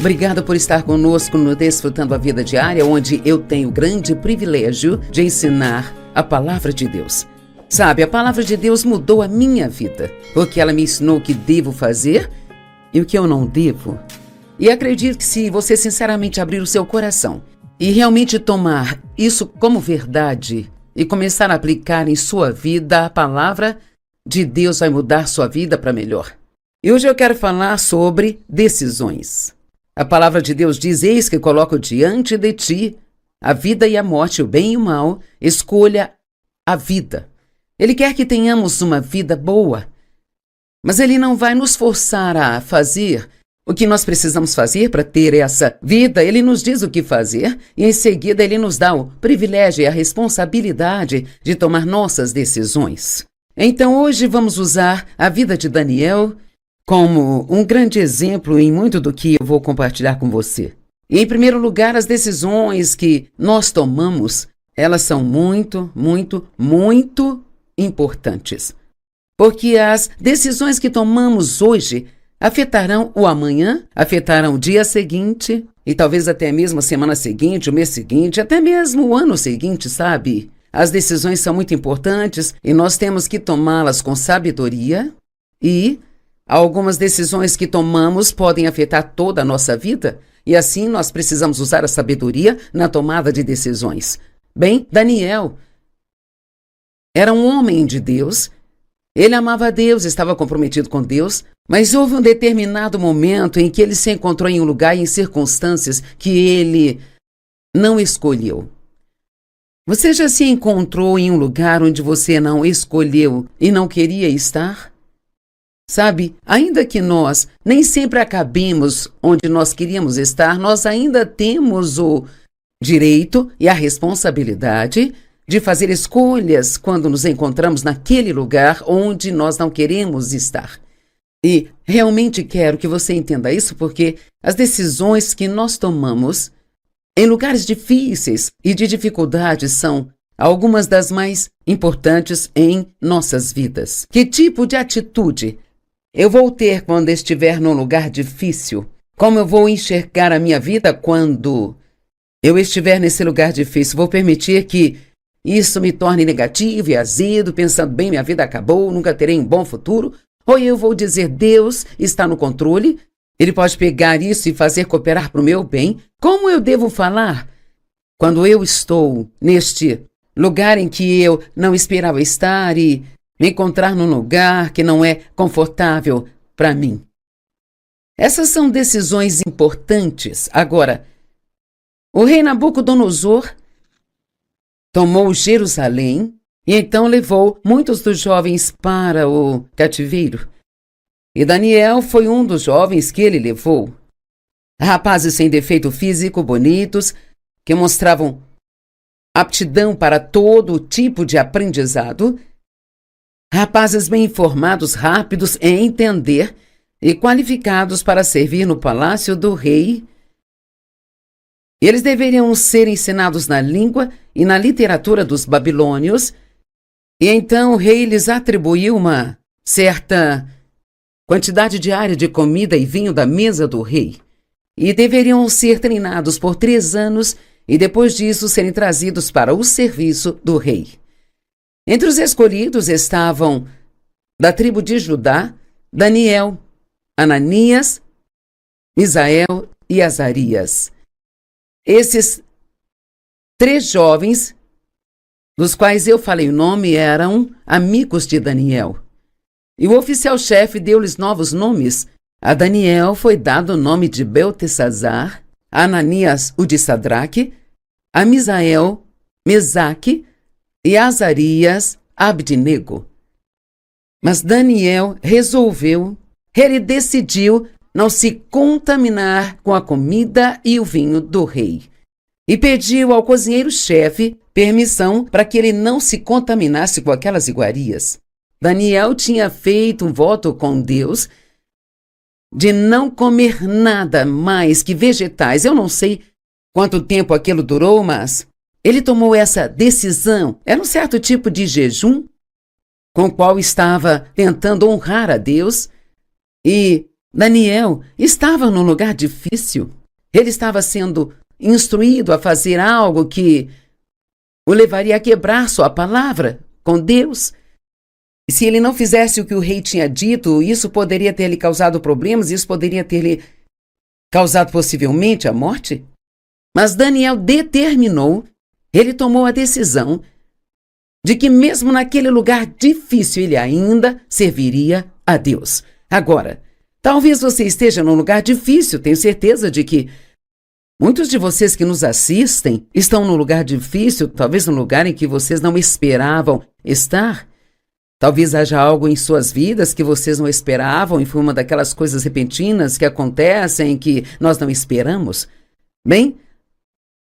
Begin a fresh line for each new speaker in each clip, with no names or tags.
Obrigada por estar conosco no Desfrutando a Vida Diária, onde eu tenho o grande privilégio de ensinar a Palavra de Deus. Sabe, a Palavra de Deus mudou a minha vida, porque ela me ensinou o que devo fazer e o que eu não devo. E acredito que se você sinceramente abrir o seu coração e realmente tomar isso como verdade e começar a aplicar em sua vida, a Palavra de Deus vai mudar sua vida para melhor. E hoje eu quero falar sobre decisões. A palavra de Deus diz: eis que coloco diante de ti a vida e a morte, o bem e o mal, escolha a vida. Ele quer que tenhamos uma vida boa, mas Ele não vai nos forçar a fazer o que nós precisamos fazer para ter essa vida. Ele nos diz o que fazer e em seguida Ele nos dá o privilégio e a responsabilidade de tomar nossas decisões. Então hoje vamos usar a vida de Daniel como um grande exemplo em muito do que eu vou compartilhar com você. E, em primeiro lugar, as decisões que nós tomamos, elas são muito importantes. Porque as decisões que tomamos hoje afetarão o amanhã, afetarão o dia seguinte, e talvez até mesmo a semana seguinte, o mês seguinte, até mesmo o ano seguinte, sabe? As decisões são muito importantes e nós temos que tomá-las com sabedoria e algumas decisões que tomamos podem afetar toda a nossa vida e assim nós precisamos usar a sabedoria na tomada de decisões. Bem, Daniel era um homem de Deus, ele amava a Deus, estava comprometido com Deus, mas houve um determinado momento em que ele se encontrou em um lugar e em circunstâncias que ele não escolheu. Você já se encontrou em um lugar onde você não escolheu e não queria estar? Sabe, ainda que nós nem sempre acabemos onde nós queríamos estar, nós ainda temos o direito e a responsabilidade de fazer escolhas quando nos encontramos naquele lugar onde nós não queremos estar. E realmente quero que você entenda isso, porque as decisões que nós tomamos em lugares difíceis e de dificuldades são algumas das mais importantes em nossas vidas. Que tipo de atitude eu vou ter quando estiver num lugar difícil? Como eu vou enxergar a minha vida quando eu estiver nesse lugar difícil? Vou permitir que isso me torne negativo e azedo, pensando, bem, minha vida acabou, nunca terei um bom futuro? Ou eu vou dizer, Deus está no controle, Ele pode pegar isso e fazer cooperar para o meu bem? Como eu devo falar quando eu estou neste lugar em que eu não esperava estar e me encontrar num lugar que não é confortável para mim? Essas são decisões importantes. Agora, o rei Nabucodonosor tomou Jerusalém e então levou muitos dos jovens para o cativeiro. E Daniel foi um dos jovens que ele levou. Rapazes sem defeito físico, bonitos, que mostravam aptidão para todo tipo de aprendizado. Rapazes bem informados, rápidos em entender e qualificados para servir no palácio do rei. Eles deveriam ser ensinados na língua e na literatura dos babilônios, e então o rei lhes atribuiu uma certa quantidade diária de comida e vinho da mesa do rei. E deveriam ser treinados por 3 anos e depois disso serem trazidos para o serviço do rei. Entre os escolhidos estavam, da tribo de Judá, Daniel, Ananias, Misael e Azarias. Esses 3 jovens, dos quais eu falei o nome, eram amigos de Daniel. E o oficial-chefe deu-lhes novos nomes. A Daniel foi dado o nome de Beltesazar, a Ananias o de Sadraque, a Misael, Mesaque, e Azarias, Abdinego. Mas Daniel ele decidiu não se contaminar com a comida e o vinho do rei. E pediu ao cozinheiro-chefe permissão para que ele não se contaminasse com aquelas iguarias. Daniel tinha feito um voto com Deus de não comer nada mais que vegetais. Eu não sei quanto tempo aquilo durou, mas ele tomou essa decisão. Era um certo tipo de jejum com o qual estava tentando honrar a Deus e Daniel estava num lugar difícil. Ele estava sendo instruído a fazer algo que o levaria a quebrar sua palavra com Deus. E se ele não fizesse o que o rei tinha dito, isso poderia ter lhe causado problemas, isso poderia ter lhe causado possivelmente a morte. Mas Daniel determinou, ele tomou a decisão de que mesmo naquele lugar difícil ele ainda serviria a Deus. Agora, talvez você esteja num lugar difícil, tenho certeza de que muitos de vocês que nos assistem estão num lugar difícil, talvez num lugar em que vocês não esperavam estar. Talvez haja algo em suas vidas que vocês não esperavam e foi uma daquelas coisas repentinas que acontecem que nós não esperamos. Bem,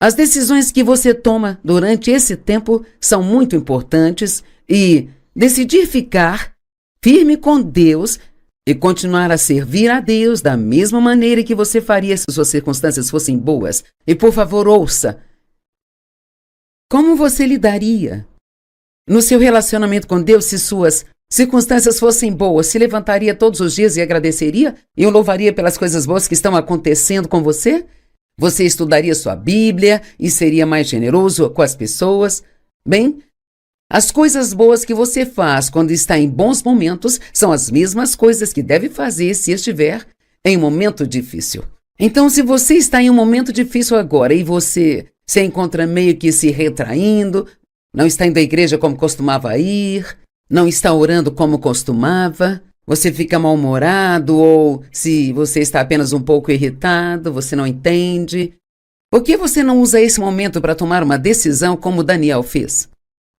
as decisões que você toma durante esse tempo são muito importantes e decidir ficar firme com Deus e continuar a servir a Deus da mesma maneira que você faria se suas circunstâncias fossem boas. E por favor, ouça. Como você lidaria no seu relacionamento com Deus se suas circunstâncias fossem boas? Se levantaria todos os dias e agradeceria e o louvaria pelas coisas boas que estão acontecendo com você? Você estudaria sua Bíblia e seria mais generoso com as pessoas? Bem, as coisas boas que você faz quando está em bons momentos são as mesmas coisas que deve fazer se estiver em um momento difícil. Então, se você está em um momento difícil agora e você se encontra meio que se retraindo, não está indo à igreja como costumava ir, não está orando como costumava, você fica mal-humorado ou se você está apenas um pouco irritado, você não entende. Por que você não usa esse momento para tomar uma decisão como Daniel fez?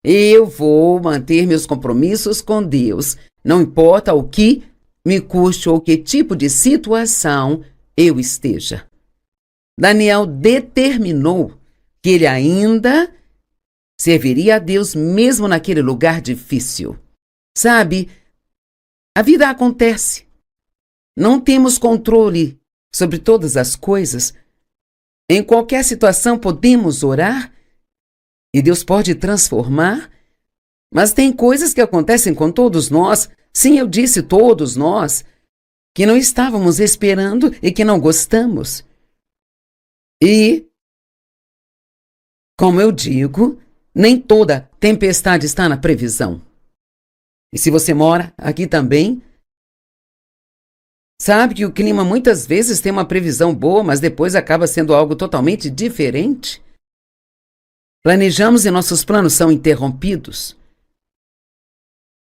Eu vou manter meus compromissos com Deus, não importa o que me custe ou que tipo de situação eu esteja. Daniel determinou que ele ainda serviria a Deus mesmo naquele lugar difícil. Sabe, a vida acontece. Não temos controle sobre todas as coisas. Em qualquer situação podemos orar e Deus pode transformar, mas tem coisas que acontecem com todos nós, sim, eu disse todos nós, que não estávamos esperando e que não gostamos. E, como eu digo, nem toda tempestade está na previsão. E se você mora aqui também, sabe que o clima muitas vezes tem uma previsão boa, mas depois acaba sendo algo totalmente diferente. Planejamos e nossos planos são interrompidos.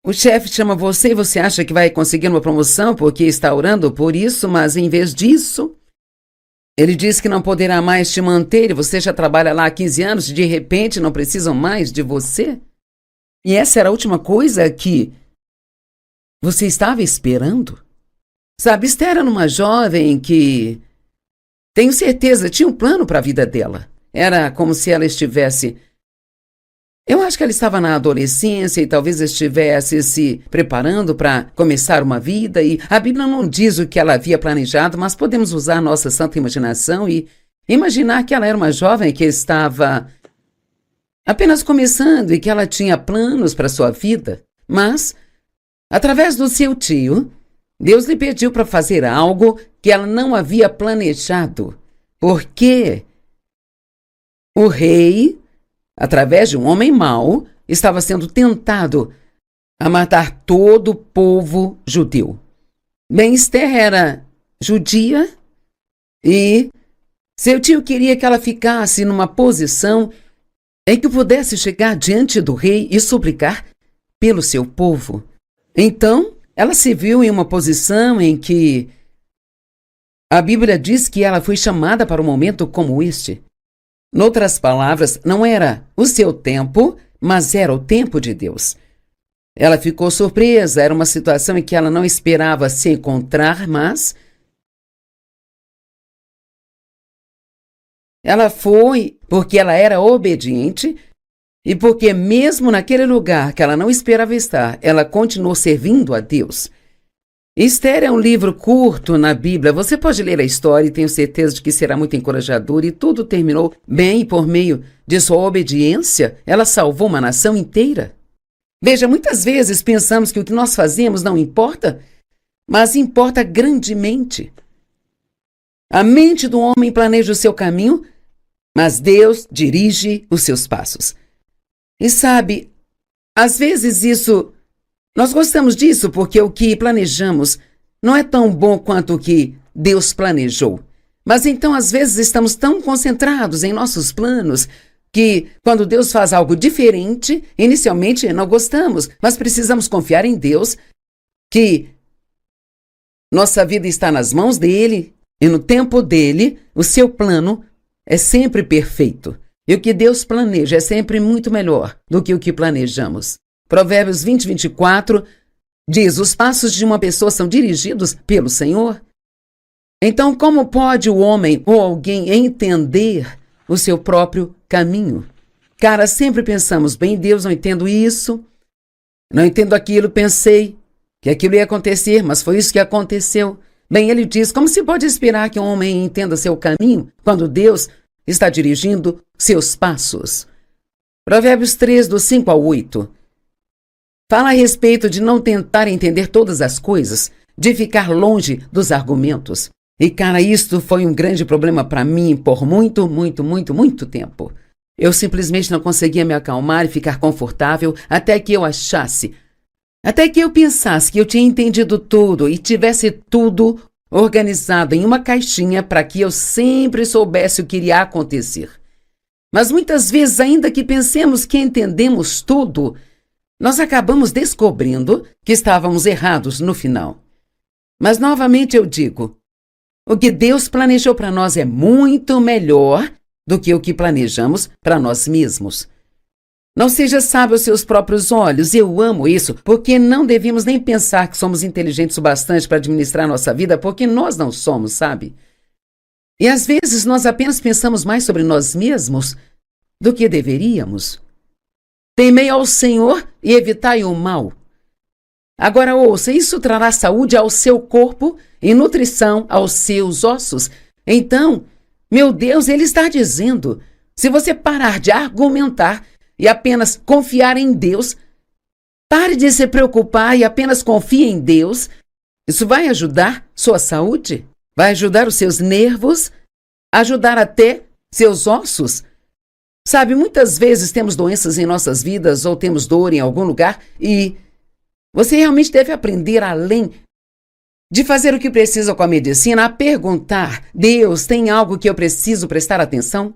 O chefe chama você e você acha que vai conseguir uma promoção porque está orando por isso, mas em vez disso, ele diz que não poderá mais te manter e você já trabalha lá há 15 anos e de repente não precisam mais de você. E essa era a última coisa que você estava esperando? Sabe, Esther era uma jovem que, tenho certeza, tinha um plano para a vida dela. Era como se ela estivesse... Eu acho que ela estava na adolescência e talvez estivesse se preparando para começar uma vida. E a Bíblia não diz o que ela havia planejado, mas podemos usar nossa santa imaginação e imaginar que ela era uma jovem que estava apenas começando e que ela tinha planos para sua vida. Mas, através do seu tio, Deus lhe pediu para fazer algo que ela não havia planejado. Porque o rei, através de um homem mau, estava sendo tentado a matar todo o povo judeu. Bem, Esther era judia e seu tio queria que ela ficasse numa posição em que pudesse chegar diante do rei e suplicar pelo seu povo. Então, ela se viu em uma posição em que a Bíblia diz que ela foi chamada para um momento como este. Noutras palavras, não era o seu tempo, mas era o tempo de Deus. Ela ficou surpresa, era uma situação em que ela não esperava se encontrar, mas ela foi porque ela era obediente e porque mesmo naquele lugar que ela não esperava estar, ela continuou servindo a Deus. Esther é um livro curto na Bíblia. Você pode ler a história e tenho certeza de que será muito encorajador. E tudo terminou bem e por meio de sua obediência, ela salvou uma nação inteira. Veja, muitas vezes pensamos que o que nós fazemos não importa, mas importa grandemente. A mente do homem planeja o seu caminho, mas Deus dirige os seus passos. E sabe, às vezes nós gostamos disso porque o que planejamos não é tão bom quanto o que Deus planejou. Mas então, às vezes, estamos tão concentrados em nossos planos que, quando Deus faz algo diferente, inicialmente não gostamos, mas precisamos confiar em Deus, que nossa vida está nas mãos dele e no tempo dele, o seu plano é sempre perfeito. E o que Deus planeja é sempre muito melhor do que o que planejamos. Provérbios 20:24 diz: os passos de uma pessoa são dirigidos pelo Senhor. Então, como pode o homem ou alguém entender o seu próprio caminho? Cara, sempre pensamos, bem, Deus, não entendo isso, não entendo aquilo, pensei que aquilo ia acontecer, mas foi isso que aconteceu. Bem, ele diz, como se pode esperar que um homem entenda seu caminho quando Deus está dirigindo seus passos? Provérbios 3, do 5 ao 8. Fala a respeito de não tentar entender todas as coisas, de ficar longe dos argumentos. E, cara, isto foi um grande problema para mim por muito tempo. Eu simplesmente não conseguia me acalmar e ficar confortável até que eu pensasse que eu tinha entendido tudo e tivesse tudo organizado em uma caixinha para que eu sempre soubesse o que iria acontecer. Mas muitas vezes, ainda que pensemos que entendemos tudo, nós acabamos descobrindo que estávamos errados no final. Mas novamente eu digo, o que Deus planejou para nós é muito melhor do que o que planejamos para nós mesmos. Não seja sábio aos seus próprios olhos. Eu amo isso, porque não devemos nem pensar que somos inteligentes o bastante para administrar nossa vida, porque nós não somos, sabe? E às vezes nós apenas pensamos mais sobre nós mesmos do que deveríamos. Temei ao Senhor e evitai o mal. Agora ouça, isso trará saúde ao seu corpo e nutrição aos seus ossos. Então, meu Deus, ele está dizendo, se você parar de argumentar e apenas confiar em Deus, pare de se preocupar e apenas confie em Deus, isso vai ajudar sua saúde, vai ajudar os seus nervos, ajudar até seus ossos. Sabe, muitas vezes temos doenças em nossas vidas ou temos dor em algum lugar e você realmente deve aprender, além de fazer o que precisa com a medicina, a perguntar, Deus, tem algo que eu preciso prestar atenção?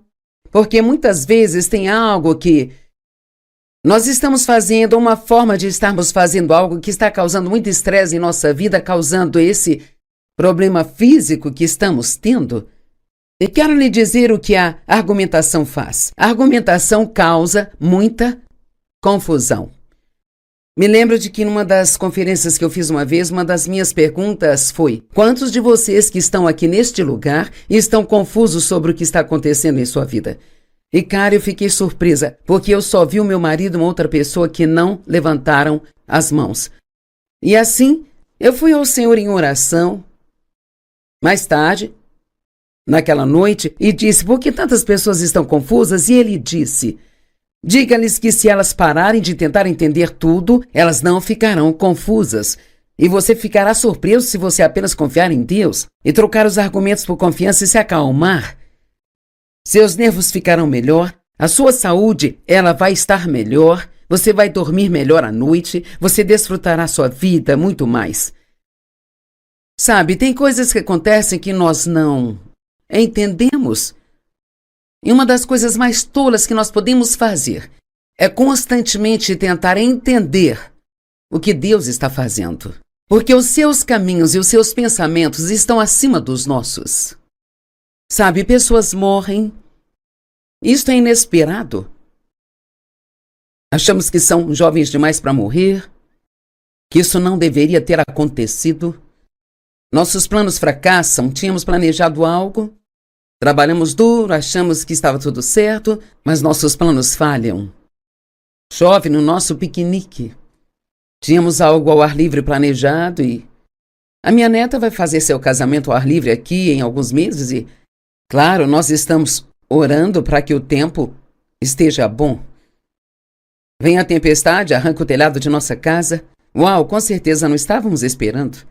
Porque muitas vezes tem algo que nós estamos fazendo, uma forma de estarmos fazendo algo que está causando muito estresse em nossa vida, causando esse problema físico que estamos tendo. E quero lhe dizer o que a argumentação faz. A argumentação causa muita confusão. Me lembro de que numa das conferências que eu fiz uma vez, uma das minhas perguntas foi: quantos de vocês que estão aqui neste lugar estão confusos sobre o que está acontecendo em sua vida? E, cara, eu fiquei surpresa, porque eu só vi o meu marido e uma outra pessoa que não levantaram as mãos. E assim, eu fui ao Senhor em oração, mais tarde, naquela noite, e disse, por que tantas pessoas estão confusas? E ele disse, diga-lhes que se elas pararem de tentar entender tudo, elas não ficarão confusas. E você ficará surpreso se você apenas confiar em Deus e trocar os argumentos por confiança e se acalmar. Seus nervos ficarão melhor, a sua saúde, ela vai estar melhor, você vai dormir melhor à noite, você desfrutará sua vida muito mais. Sabe, tem coisas que acontecem que nós não entendemos. E uma das coisas mais tolas que nós podemos fazer é constantemente tentar entender o que Deus está fazendo. Porque os seus caminhos e os seus pensamentos estão acima dos nossos. Sabe, pessoas morrem. Isto é inesperado. Achamos que são jovens demais para morrer, que isso não deveria ter acontecido. Nossos planos fracassam, tínhamos planejado algo, trabalhamos duro, achamos que estava tudo certo, mas nossos planos falham. Chove no nosso piquenique. Tínhamos algo ao ar livre planejado e a minha neta vai fazer seu casamento ao ar livre aqui em alguns meses e, claro, nós estamos orando para que o tempo esteja bom. Vem a tempestade, arranca o telhado de nossa casa. Uau, com certeza não estávamos esperando.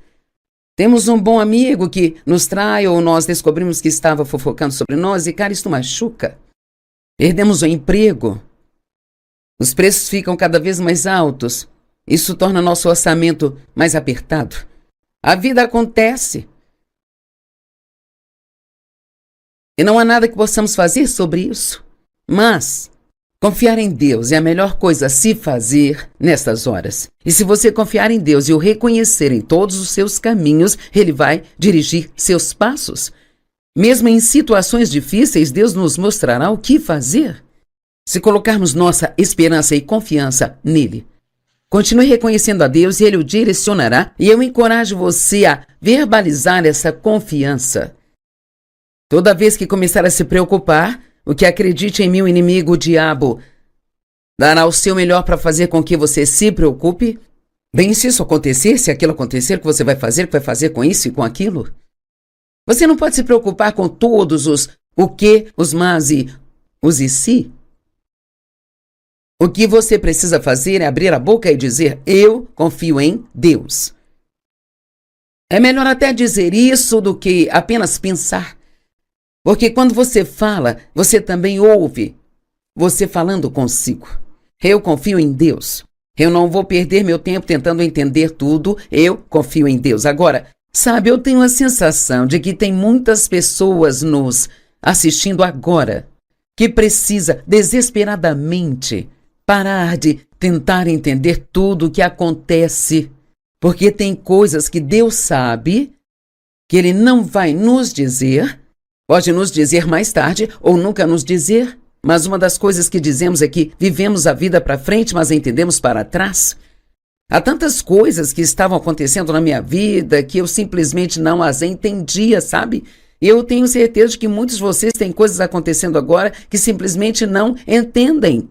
Temos um bom amigo que nos trai ou nós descobrimos que estava fofocando sobre nós e, cara, isso machuca. Perdemos o emprego. Os preços ficam cada vez mais altos. Isso torna nosso orçamento mais apertado. A vida acontece. E não há nada que possamos fazer sobre isso. Mas confiar em Deus é a melhor coisa a se fazer nestas horas. E se você confiar em Deus e o reconhecer em todos os seus caminhos, Ele vai dirigir seus passos. Mesmo em situações difíceis, Deus nos mostrará o que fazer. Se colocarmos nossa esperança e confiança nele, continue reconhecendo a Deus e Ele o direcionará. E eu encorajo você a verbalizar essa confiança. Toda vez que começar a se preocupar, o que acredite em mim, o inimigo, o diabo, dará o seu melhor para fazer com que você se preocupe. Bem, se isso acontecer, se aquilo acontecer, o que você vai fazer com isso e com aquilo? Você não pode se preocupar com todos os o que, os mas e os e se. O que você precisa fazer é abrir a boca e dizer: eu confio em Deus. É melhor até dizer isso do que apenas pensar. Porque quando você fala, você também ouve você falando consigo. Eu confio em Deus. Eu não vou perder meu tempo tentando entender tudo. Eu confio em Deus. Agora, sabe, eu tenho a sensação de que tem muitas pessoas nos assistindo agora que precisa desesperadamente parar de tentar entender tudo o que acontece, porque tem coisas que Deus sabe que Ele não vai nos dizer, pode nos dizer mais tarde ou nunca nos dizer, mas uma das coisas que dizemos é que vivemos a vida para frente, mas entendemos para trás. Há tantas coisas que estavam acontecendo na minha vida que eu simplesmente não as entendia, sabe? E eu tenho certeza de que muitos de vocês têm coisas acontecendo agora que simplesmente não entendem.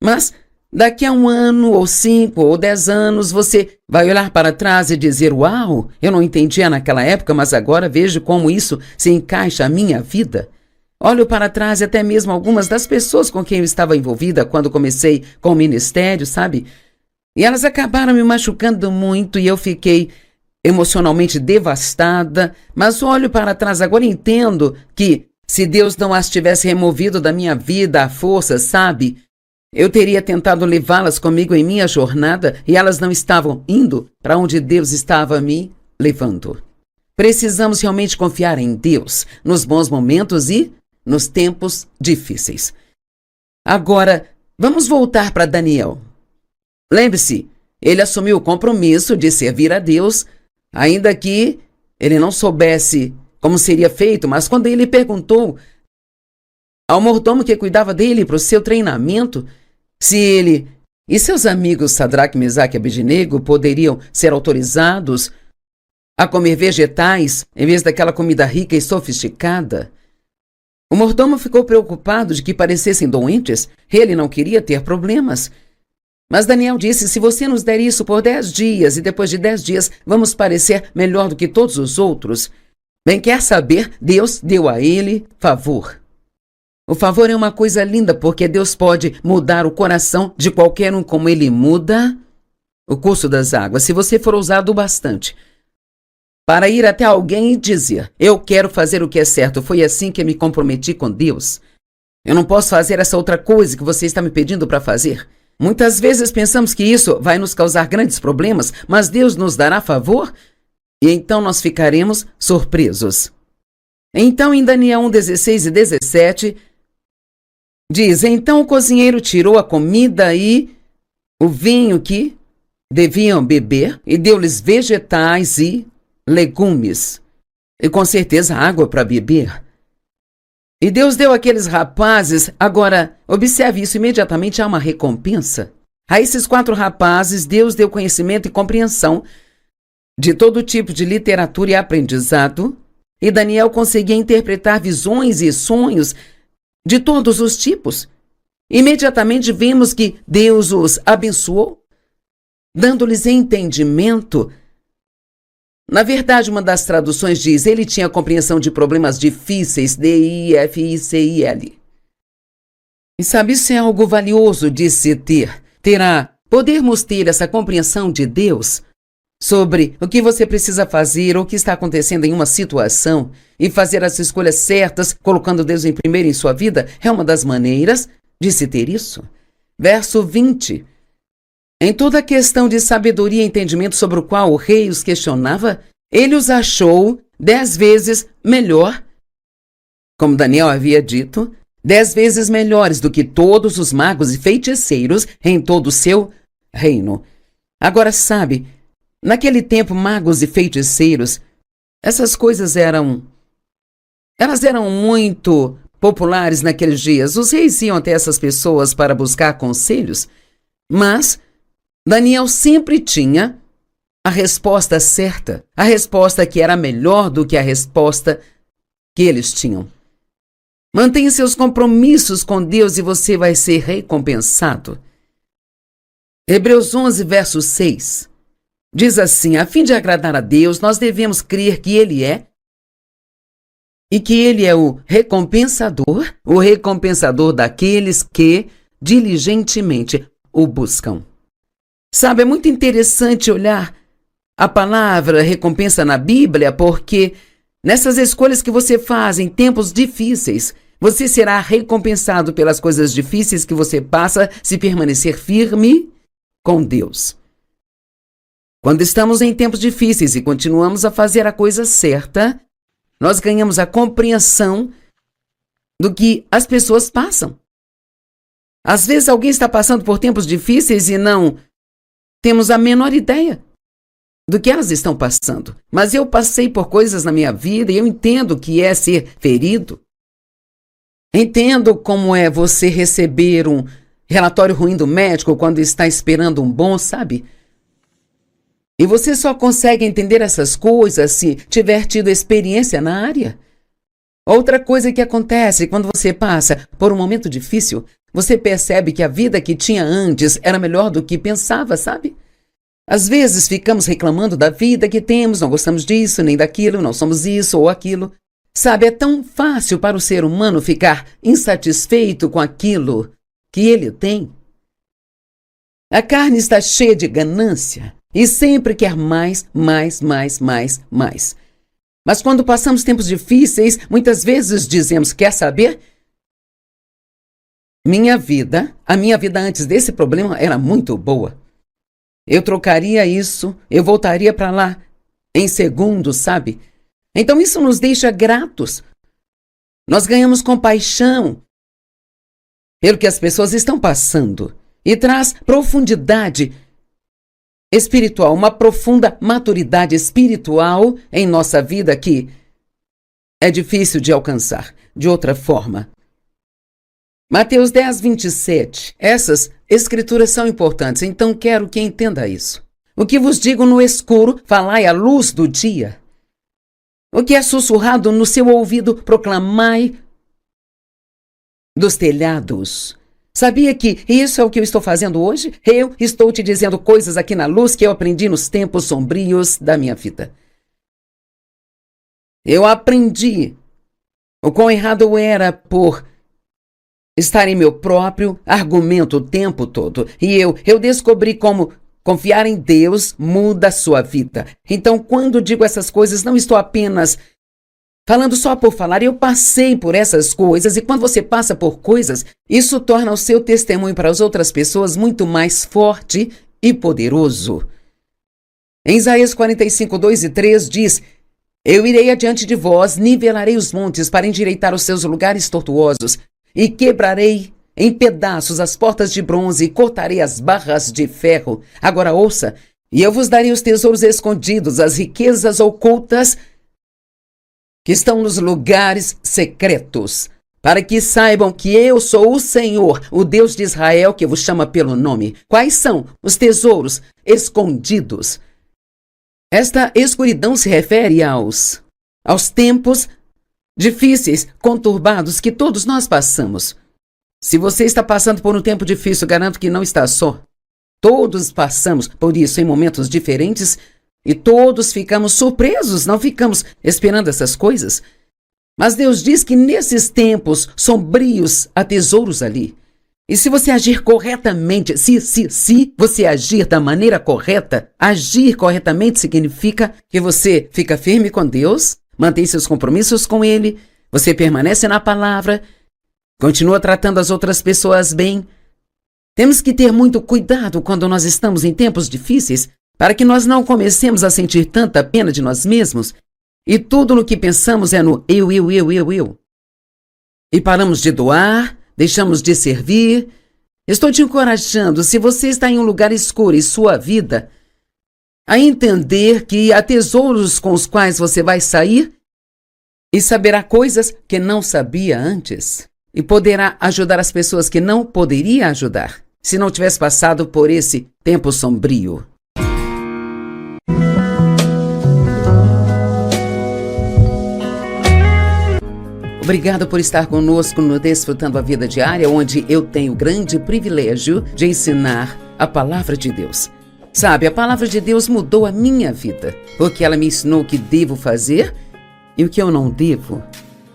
Mas daqui a 1 ano, ou 5, ou 10 anos, você vai olhar para trás e dizer: uau, eu não entendia naquela época, mas agora vejo como isso se encaixa à minha vida. Olho para trás e até mesmo algumas das pessoas com quem eu estava envolvida quando comecei com o ministério, sabe? E elas acabaram me machucando muito e eu fiquei emocionalmente devastada. Mas olho para trás agora e entendo que se Deus não as tivesse removido da minha vida à força, sabe? Eu teria tentado levá-las comigo em minha jornada e elas não estavam indo para onde Deus estava me levando. Precisamos realmente confiar em Deus nos bons momentos e nos tempos difíceis. Agora, vamos voltar para Daniel. Lembre-se, ele assumiu o compromisso de servir a Deus, ainda que ele não soubesse como seria feito, mas quando ele perguntou ao mordomo que cuidava dele para o seu treinamento, se ele e seus amigos Sadraque, Mesaque e Abednego poderiam ser autorizados a comer vegetais em vez daquela comida rica e sofisticada, o mordomo ficou preocupado de que parecessem doentes. Ele não queria ter problemas. Mas Daniel disse: se você nos der isso por 10 dias e depois de 10 dias vamos parecer melhor do que todos os outros. Bem, quer saber? Deus deu a ele favor. O favor é uma coisa linda, porque Deus pode mudar o coração de qualquer um, como Ele muda o curso das águas. Se você for ousado bastante para ir até alguém e dizer: eu quero fazer o que é certo, foi assim que eu me comprometi com Deus. Eu não posso fazer essa outra coisa que você está me pedindo para fazer. Muitas vezes pensamos que isso vai nos causar grandes problemas, mas Deus nos dará favor e então nós ficaremos surpresos. Então, em Daniel 1:16 e 17, diz: então o cozinheiro tirou a comida e o vinho que deviam beber e deu-lhes vegetais e legumes, e com certeza água para beber. E Deus deu àqueles rapazes, agora, observe isso, imediatamente há uma recompensa. A esses 4 rapazes, Deus deu conhecimento e compreensão de todo tipo de literatura e aprendizado, e Daniel conseguia interpretar visões e sonhos de todos os tipos. Imediatamente vimos que Deus os abençoou, dando-lhes entendimento. Na verdade, uma das traduções diz: ele tinha compreensão de problemas difíceis, D-I-F-I-C-I-L. E sabe, isso é algo valioso de se ter. Podermos ter essa compreensão de Deus sobre o que você precisa fazer ou o que está acontecendo em uma situação e fazer as escolhas certas, colocando Deus em primeiro em sua vida, é uma das maneiras de se ter isso. Verso 20. Em toda a questão de sabedoria e entendimento sobre o qual o rei os questionava, ele os achou 10 vezes melhor, como Daniel havia dito, 10 vezes melhores do que todos os magos e feiticeiros em todo o seu reino. Agora, sabe, naquele tempo, magos e feiticeiros, essas coisas eram muito populares naqueles dias. Os reis iam até essas pessoas para buscar conselhos, mas Daniel sempre tinha a resposta certa, a resposta que era melhor do que a resposta que eles tinham. Mantenha seus compromissos com Deus e você vai ser recompensado. Hebreus 11, verso 6, diz assim: a fim de agradar a Deus, nós devemos crer que Ele é e que Ele é o recompensador daqueles que diligentemente o buscam. Sabe, é muito interessante olhar a palavra recompensa na Bíblia, porque nessas escolhas que você faz em tempos difíceis, você será recompensado pelas coisas difíceis que você passa se permanecer firme com Deus. Quando estamos em tempos difíceis e continuamos a fazer a coisa certa, nós ganhamos a compreensão do que as pessoas passam. Às vezes alguém está passando por tempos difíceis e não temos a menor ideia do que elas estão passando. Mas eu passei por coisas na minha vida e eu entendo o que é ser ferido. Entendo como é você receber um relatório ruim do médico quando está esperando um bom, sabe? E você só consegue entender essas coisas se tiver tido experiência na área. Outra coisa que acontece quando você passa por um momento difícil, você percebe que a vida que tinha antes era melhor do que pensava, sabe? Às vezes ficamos reclamando da vida que temos, não gostamos disso nem daquilo, não somos isso ou aquilo. Sabe, é tão fácil para o ser humano ficar insatisfeito com aquilo que ele tem. A carne está cheia de ganância e sempre quer mais. Mas quando passamos tempos difíceis, muitas vezes dizemos: quer saber? A minha vida antes desse problema era muito boa. Eu trocaria isso, eu voltaria para lá em segundos, sabe? Então isso nos deixa gratos. Nós ganhamos compaixão pelo que as pessoas estão passando e traz profundidade espiritual, uma profunda maturidade espiritual em nossa vida que é difícil de alcançar de outra forma. Mateus 10, 27. Essas escrituras são importantes, então quero que entenda isso. O que vos digo no escuro, falai à luz do dia. O que é sussurrado no seu ouvido, proclamai dos telhados. Sabia que isso é o que eu estou fazendo hoje? Eu estou te dizendo coisas aqui na luz que eu aprendi nos tempos sombrios da minha vida. Eu aprendi o quão errado eu era por estar em meu próprio argumento o tempo todo. E eu descobri como confiar em Deus muda a sua vida. Então, quando digo essas coisas, não estou apenas falando só por falar. Eu passei por essas coisas e quando você passa por coisas, isso torna o seu testemunho para as outras pessoas muito mais forte e poderoso. Em Isaías 45, 2 e 3 diz: eu irei adiante de vós, nivelarei os montes para endireitar os seus lugares tortuosos e quebrarei em pedaços as portas de bronze e cortarei as barras de ferro. Agora ouça, e eu vos darei os tesouros escondidos, as riquezas ocultas que estão nos lugares secretos, para que saibam que eu sou o Senhor, o Deus de Israel, que vos chama pelo nome. Quais são os tesouros escondidos? Esta escuridão se refere aos tempos difíceis, conturbados que todos nós passamos. Se você está passando por um tempo difícil, garanto que não está só. Todos passamos por isso em momentos diferentes e todos ficamos surpresos, não ficamos esperando essas coisas. Mas Deus diz que nesses tempos sombrios há tesouros ali. E se você agir corretamente, se você agir da maneira correta, agir corretamente significa que você fica firme com Deus, mantém seus compromissos com Ele, você permanece na palavra, continua tratando as outras pessoas bem. Temos que ter muito cuidado quando nós estamos em tempos difíceis, para que nós não comecemos a sentir tanta pena de nós mesmos e tudo no que pensamos é no eu. E paramos de doar, deixamos de servir. Estou te encorajando, se você está em um lugar escuro em sua vida, a entender que há tesouros com os quais você vai sair e saberá coisas que não sabia antes. E poderá ajudar as pessoas que não poderia ajudar, se não tivesse passado por esse tempo sombrio. Obrigada por estar conosco no Desfrutando a Vida Diária, onde eu tenho o grande privilégio de ensinar a Palavra de Deus. Sabe, a Palavra de Deus mudou a minha vida, porque ela me ensinou o que devo fazer e o que eu não devo.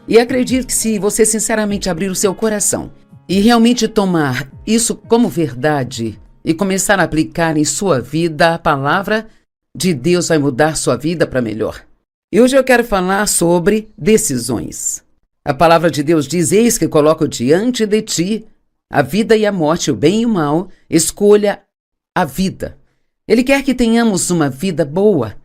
E acredito que se você sinceramente abrir o seu coração e realmente tomar isso como verdade e começar a aplicar em sua vida, a Palavra de Deus vai mudar sua vida para melhor. E hoje eu quero falar sobre decisões. A palavra de Deus diz: eis que coloco diante de ti a vida e a morte, o bem e o mal, escolha a vida. Ele quer que tenhamos uma vida boa,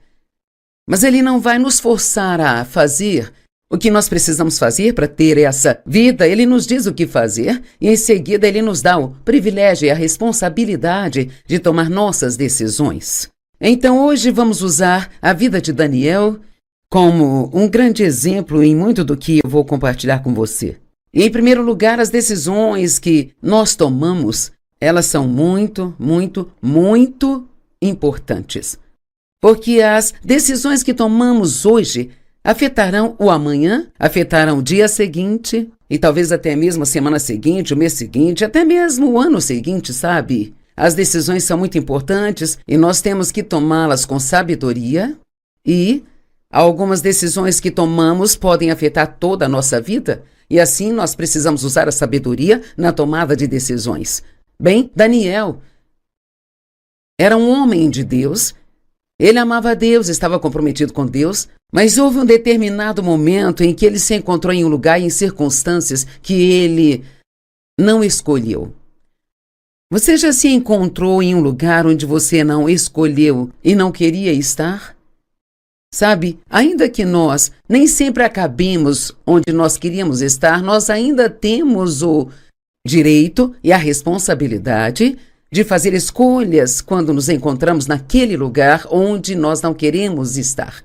mas Ele não vai nos forçar a fazer o que nós precisamos fazer para ter essa vida. Ele nos diz o que fazer e em seguida Ele nos dá o privilégio e a responsabilidade de tomar nossas decisões. Então hoje vamos usar a vida de Daniel como um grande exemplo em muito do que eu vou compartilhar com você. E, em primeiro lugar, as decisões que nós tomamos, elas são muito importantes. Porque as decisões que tomamos hoje afetarão o amanhã, afetarão o dia seguinte, e talvez até mesmo a semana seguinte, o mês seguinte, até mesmo o ano seguinte, sabe? As decisões são muito importantes e nós temos que tomá-las com sabedoria e algumas decisões que tomamos podem afetar toda a nossa vida e assim nós precisamos usar a sabedoria na tomada de decisões. Bem, Daniel era um homem de Deus, ele amava a Deus, estava comprometido com Deus, mas houve um determinado momento em que ele se encontrou em um lugar e em circunstâncias que ele não escolheu. Você já se encontrou em um lugar onde você não escolheu e não queria estar? Sabe, ainda que nós nem sempre acabemos onde nós queríamos estar, nós ainda temos o direito e a responsabilidade de fazer escolhas quando nos encontramos naquele lugar onde nós não queremos estar.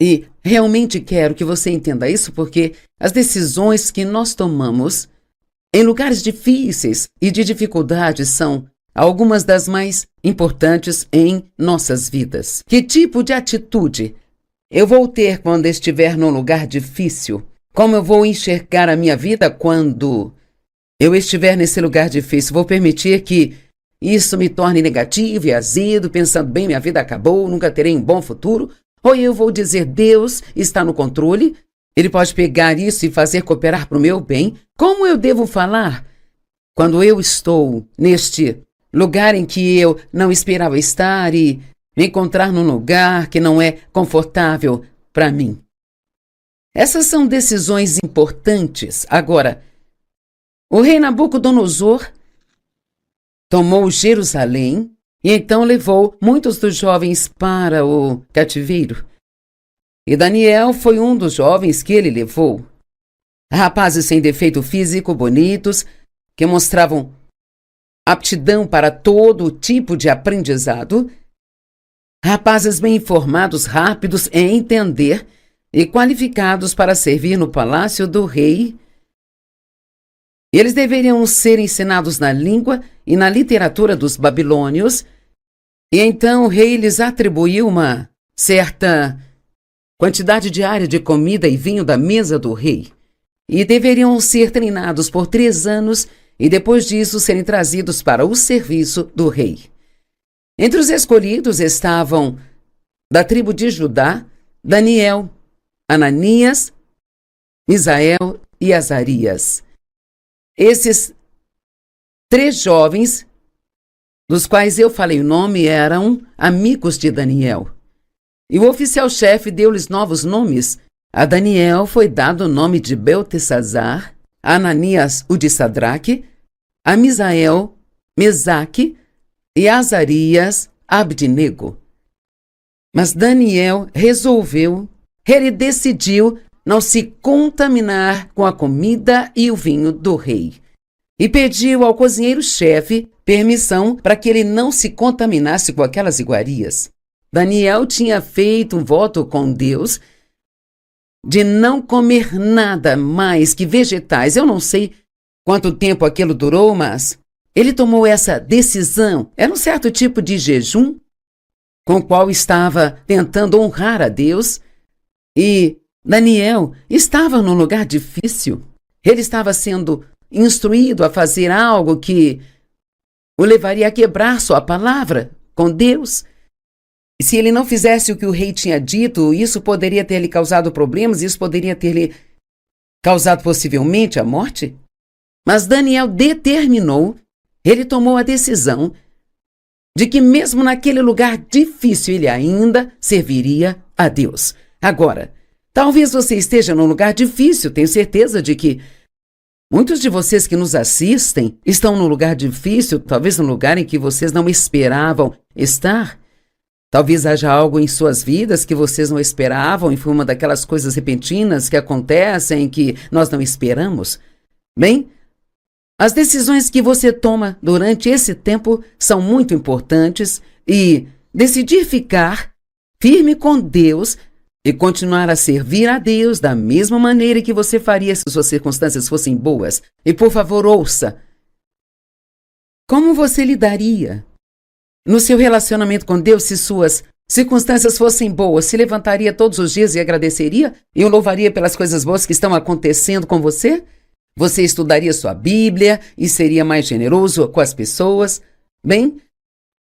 E realmente quero que você entenda isso, porque as decisões que nós tomamos em lugares difíceis e de dificuldades são algumas das mais importantes em nossas vidas. Que tipo de atitude eu vou ter quando estiver num lugar difícil? Como eu vou enxergar a minha vida quando eu estiver nesse lugar difícil? Vou permitir que isso me torne negativo e azedo, pensando, bem, minha vida acabou, nunca terei um bom futuro? Ou eu vou dizer, Deus está no controle, Ele pode pegar isso e fazer cooperar para o meu bem? Como eu devo falar quando eu estou neste lugar em que eu não esperava estar e me encontrar num lugar que não é confortável para mim? Essas são decisões importantes. Agora, o rei Nabucodonosor tomou Jerusalém e então levou muitos dos jovens para o cativeiro. E Daniel foi um dos jovens que ele levou. Rapazes sem defeito físico, bonitos, que mostravam aptidão para todo tipo de aprendizado. Rapazes bem informados, rápidos em entender e qualificados para servir no palácio do rei. Eles deveriam ser ensinados na língua e na literatura dos babilônios, e então o rei lhes atribuiu uma certa quantidade diária de comida e vinho da mesa do rei. E deveriam ser treinados por 3 anos e depois disso serem trazidos para o serviço do rei. Entre os escolhidos estavam, da tribo de Judá, Daniel, Ananias, Misael e Azarias. Esses 3 jovens, dos quais eu falei o nome, eram amigos de Daniel. E o oficial-chefe deu-lhes novos nomes. A Daniel foi dado o nome de Beltesazar, a Ananias o de Sadraque, a Misael, Mesaque e a Azarias, Abdinego. Mas Daniel ele decidiu não se contaminar com a comida e o vinho do rei. E pediu ao cozinheiro-chefe permissão para que ele não se contaminasse com aquelas iguarias. Daniel tinha feito um voto com Deus de não comer nada mais que vegetais. Eu não sei quanto tempo aquilo durou, mas ele tomou essa decisão. Era um certo tipo de jejum com o qual estava tentando honrar a Deus. E Daniel estava num lugar difícil. Ele estava sendo instruído a fazer algo que o levaria a quebrar sua palavra com Deus. E se ele não fizesse o que o rei tinha dito, isso poderia ter lhe causado problemas, isso poderia ter lhe causado possivelmente a morte. Mas Daniel ele tomou a decisão de que mesmo naquele lugar difícil ele ainda serviria a Deus. Agora, talvez você esteja num lugar difícil, tenho certeza de que muitos de vocês que nos assistem estão num lugar difícil, talvez num lugar em que vocês não esperavam estar. Talvez haja algo em suas vidas que vocês não esperavam e foi uma daquelas coisas repentinas que acontecem que nós não esperamos. Bem, as decisões que você toma durante esse tempo são muito importantes e decidir ficar firme com Deus e continuar a servir a Deus da mesma maneira que você faria se suas circunstâncias fossem boas. E por favor, ouça. Como você lidaria no seu relacionamento com Deus se suas circunstâncias fossem boas? Se levantaria todos os dias e agradeceria? E o louvaria pelas coisas boas que estão acontecendo com você? Você estudaria sua Bíblia e seria mais generoso com as pessoas? Bem,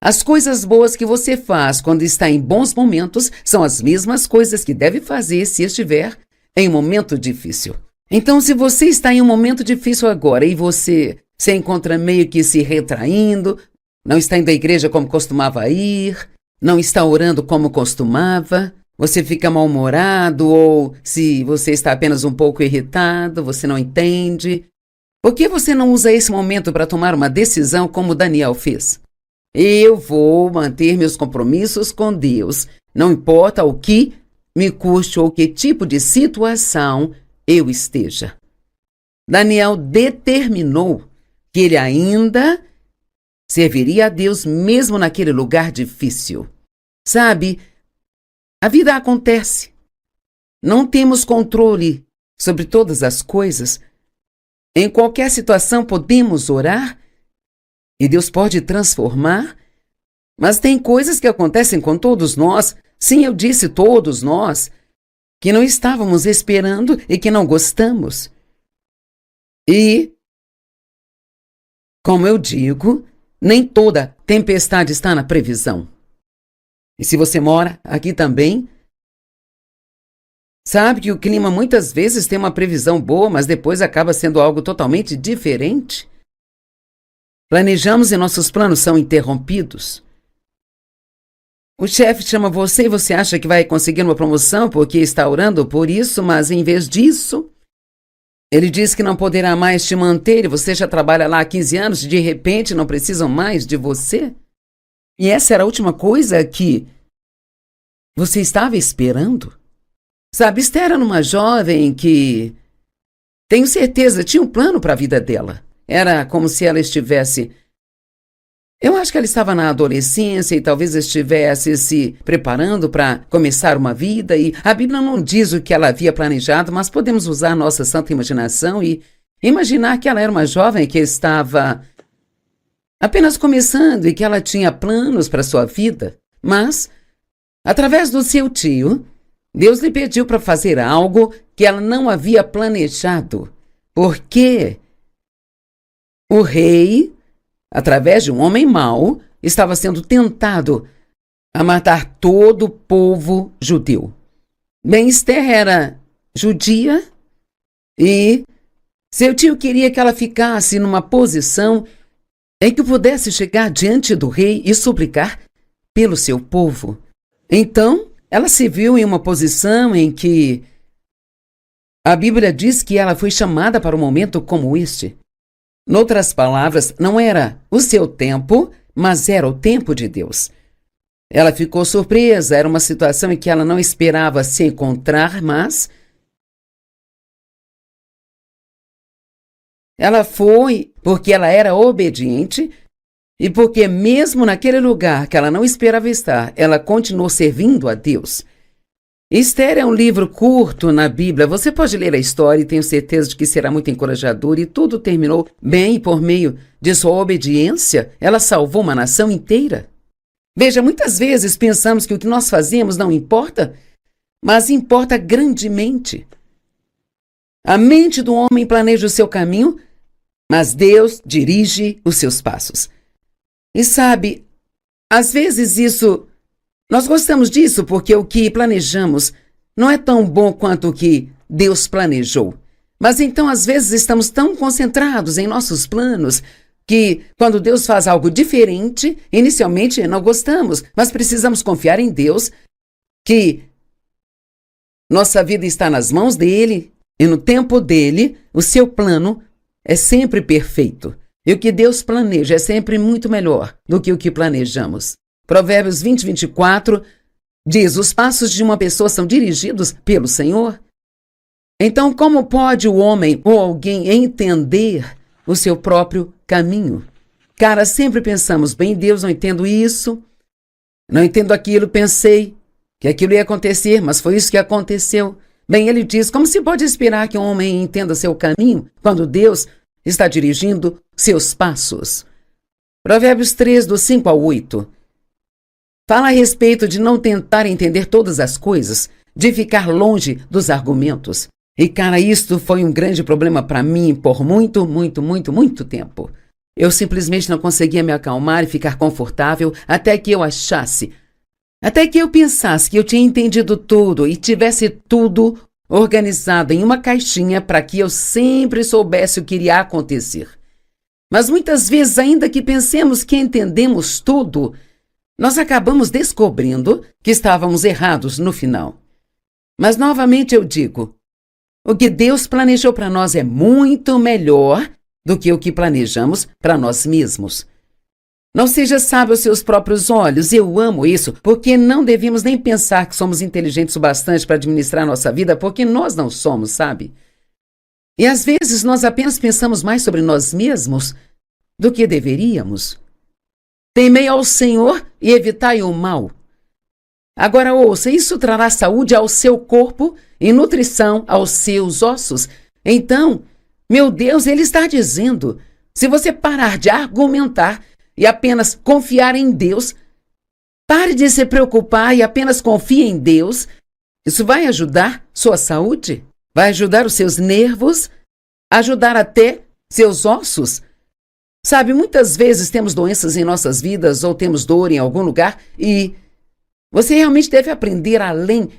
as coisas boas que você faz quando está em bons momentos são as mesmas coisas que deve fazer se estiver em um momento difícil. Então, se você está em um momento difícil agora e você se encontra meio que se retraindo, não está indo à igreja como costumava ir, não está orando como costumava, você fica mal-humorado ou se você está apenas um pouco irritado, você não entende. Por que você não usa esse momento para tomar uma decisão como Daniel fez? Eu vou manter meus compromissos com Deus, não importa o que me custe ou que tipo de situação eu esteja. Daniel determinou que ele ainda serviria a Deus mesmo naquele lugar difícil. Sabe, a vida acontece. Não temos controle sobre todas as coisas. Em qualquer situação podemos orar e Deus pode transformar, mas tem coisas que acontecem com todos nós, sim, eu disse todos nós, que não estávamos esperando e que não gostamos. E, como eu digo, nem toda tempestade está na previsão. E se você mora aqui também, sabe que o clima muitas vezes tem uma previsão boa, mas depois acaba sendo algo totalmente diferente. Planejamos e nossos planos são interrompidos. O chefe chama você e você acha que vai conseguir uma promoção porque está orando por isso, mas em vez disso, ele diz que não poderá mais te manter e você já trabalha lá há 15 anos e de repente não precisam mais de você. E essa era a última coisa que você estava esperando? Sabe, Esther era uma jovem que, tenho certeza, tinha um plano para a vida dela. Era como se ela estivesse... Eu acho que ela estava na adolescência e talvez estivesse se preparando para começar uma vida. E a Bíblia não diz o que ela havia planejado, mas podemos usar nossa santa imaginação e imaginar que ela era uma jovem que estava apenas começando e que ela tinha planos para sua vida. Mas, através do seu tio, Deus lhe pediu para fazer algo que ela não havia planejado. Porque o rei, através de um homem mau, estava sendo tentado a matar todo o povo judeu. Bem, Esther era judia e seu tio queria que ela ficasse numa posição em que pudesse chegar diante do rei e suplicar pelo seu povo. Então, ela se viu em uma posição em que a Bíblia diz que ela foi chamada para um momento como este. Noutras palavras, não era o seu tempo, mas era o tempo de Deus. Ela ficou surpresa, era uma situação em que ela não esperava se encontrar, mas ela foi porque ela era obediente e porque mesmo naquele lugar que ela não esperava estar, ela continuou servindo a Deus. Esther é um livro curto na Bíblia. Você pode ler a história e tenho certeza de que será muito encorajador. E tudo terminou bem e por meio de sua obediência, ela salvou uma nação inteira. Veja, muitas vezes pensamos que o que nós fazemos não importa, mas importa grandemente. A mente do homem planeja o seu caminho, mas Deus dirige os seus passos. E sabe, às vezes nós gostamos disso porque o que planejamos não é tão bom quanto o que Deus planejou. Mas então, às vezes, estamos tão concentrados em nossos planos que, quando Deus faz algo diferente, inicialmente não gostamos, mas precisamos confiar em Deus, que nossa vida está nas mãos dele e no tempo dele, o seu plano é sempre perfeito. E o que Deus planeja é sempre muito melhor do que o que planejamos. Provérbios 20:24 diz: os passos de uma pessoa são dirigidos pelo Senhor. Então, como pode o homem ou alguém entender o seu próprio caminho? Cara, sempre pensamos, bem, Deus, não entendo isso, não entendo aquilo, pensei que aquilo ia acontecer, mas foi isso que aconteceu. Bem, ele diz, como se pode esperar que um homem entenda seu caminho quando Deus está dirigindo seus passos? Provérbios 3, do 5 ao 8. Fala a respeito de não tentar entender todas as coisas, de ficar longe dos argumentos. E, cara, isto foi um grande problema para mim por muito tempo. Eu simplesmente não conseguia me acalmar e ficar confortável até que eu pensasse que eu tinha entendido tudo e tivesse tudo organizado em uma caixinha para que eu sempre soubesse o que iria acontecer. Mas muitas vezes, ainda que pensemos que entendemos tudo, nós acabamos descobrindo que estávamos errados no final. Mas novamente eu digo, o que Deus planejou para nós é muito melhor do que o que planejamos para nós mesmos. Não seja sábio aos seus próprios olhos. Eu amo isso, porque não devemos nem pensar que somos inteligentes o bastante para administrar nossa vida, porque nós não somos, sabe? E às vezes nós apenas pensamos mais sobre nós mesmos do que deveríamos. Temei ao Senhor e evitai o mal. Agora ouça, isso trará saúde ao seu corpo e nutrição aos seus ossos. Então, meu Deus, ele está dizendo, se você parar de argumentar e apenas confiar em Deus, pare de se preocupar e apenas confie em Deus, isso vai ajudar sua saúde, vai ajudar os seus nervos, ajudar até seus ossos. Sabe, muitas vezes temos doenças em nossas vidas ou temos dor em algum lugar e você realmente deve aprender, além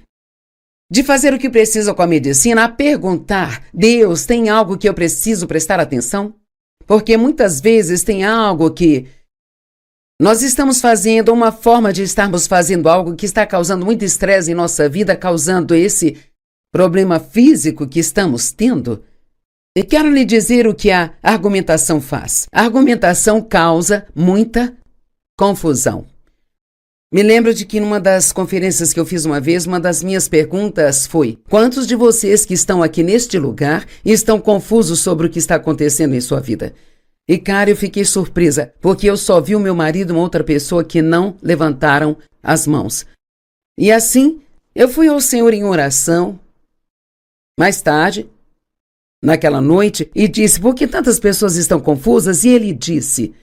de fazer o que precisa com a medicina, a perguntar, Deus, tem algo que eu preciso prestar atenção? Porque muitas vezes tem algo que nós estamos fazendo, uma forma de estarmos fazendo algo que está causando muito estresse em nossa vida, causando esse problema físico que estamos tendo. E quero lhe dizer o que a argumentação faz. A argumentação causa muita confusão. Me lembro de que numa das conferências que eu fiz uma vez, uma das minhas perguntas foi: quantos de vocês que estão aqui neste lugar estão confusos sobre o que está acontecendo em sua vida? E, cara, eu fiquei surpresa, porque eu só vi o meu marido e uma outra pessoa que não levantaram as mãos. E assim, eu fui ao Senhor em oração, mais tarde, naquela noite, e disse, por que tantas pessoas estão confusas? E ele disse,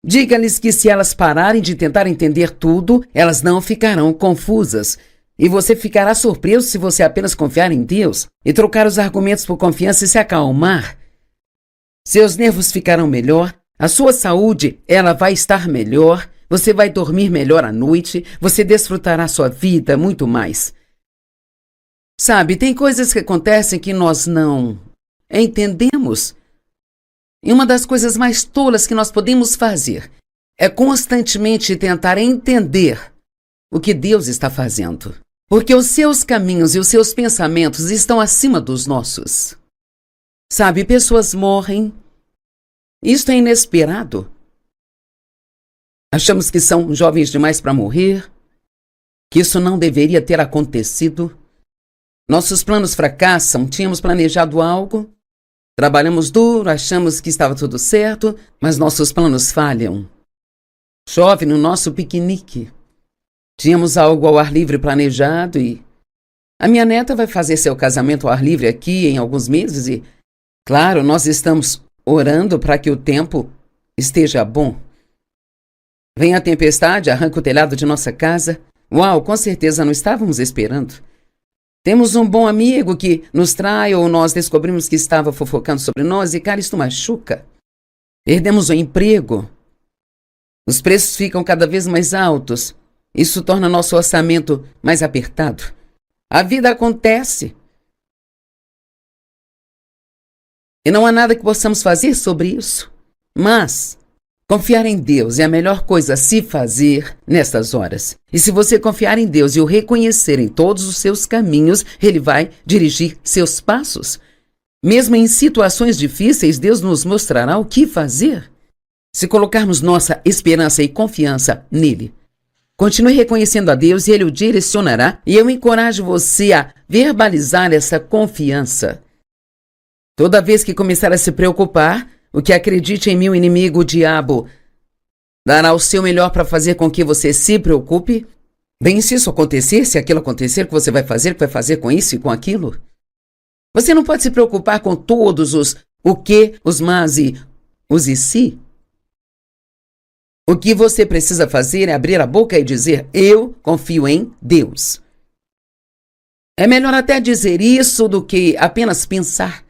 diga-lhes que se elas pararem de tentar entender tudo, elas não ficarão confusas. E você ficará surpreso se você apenas confiar em Deus e trocar os argumentos por confiança e se acalmar. Seus nervos ficarão melhor, a sua saúde, ela vai estar melhor, você vai dormir melhor à noite, você desfrutará sua vida muito mais. Sabe, tem coisas que acontecem que nós não entendemos. E uma das coisas mais tolas que nós podemos fazer é constantemente tentar entender o que Deus está fazendo. Porque os seus caminhos e os seus pensamentos estão acima dos nossos. Sabe, pessoas morrem. Isto é inesperado. Achamos que são jovens demais para morrer, que isso não deveria ter acontecido. Nossos planos fracassam, tínhamos planejado algo, trabalhamos duro, achamos que estava tudo certo, mas nossos planos falham. Chove no nosso piquenique. Tínhamos algo ao ar livre planejado e a minha neta vai fazer seu casamento ao ar livre aqui em alguns meses e, claro, nós estamos orando para que o tempo esteja bom. Vem a tempestade, arranca o telhado de nossa casa. Uau, com certeza não estávamos esperando. Temos um bom amigo que nos trai ou nós descobrimos que estava fofocando sobre nós e, cara, isto machuca. Perdemos o emprego. Os preços ficam cada vez mais altos. Isso torna nosso orçamento mais apertado. A vida acontece. E não há nada que possamos fazer sobre isso. Mas confiar em Deus é a melhor coisa a se fazer nestas horas. E se você confiar em Deus e o reconhecer em todos os seus caminhos, Ele vai dirigir seus passos. Mesmo em situações difíceis, Deus nos mostrará o que fazer. Se colocarmos nossa esperança e confiança nele, continue reconhecendo a Deus e Ele o direcionará. E eu encorajo você a verbalizar essa confiança. Toda vez que começar a se preocupar, o que acredite em mim, o inimigo, o diabo, dará o seu melhor para fazer com que você se preocupe. Bem, se isso acontecer, se aquilo acontecer, o que você vai fazer com isso e com aquilo? Você não pode se preocupar com todos os o que, os mas e os e se. O que você precisa fazer é abrir a boca e dizer, eu confio em Deus. É melhor até dizer isso do que apenas pensar.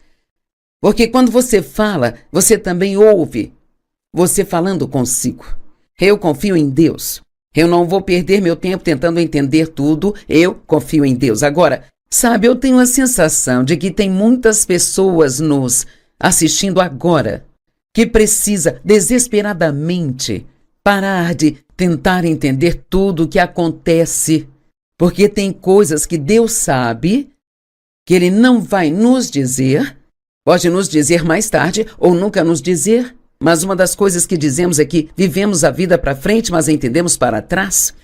Porque quando você fala, você também ouve você falando consigo. Eu confio em Deus. Eu não vou perder meu tempo tentando entender tudo. Eu confio em Deus. Agora, sabe, eu tenho a sensação de que tem muitas pessoas nos assistindo agora que precisa desesperadamente parar de tentar entender tudo o que acontece. Porque tem coisas que Deus sabe que Ele não vai nos dizer. Pode nos dizer mais tarde ou nunca nos dizer, mas uma das coisas que dizemos é que vivemos a vida para frente, mas entendemos para trás.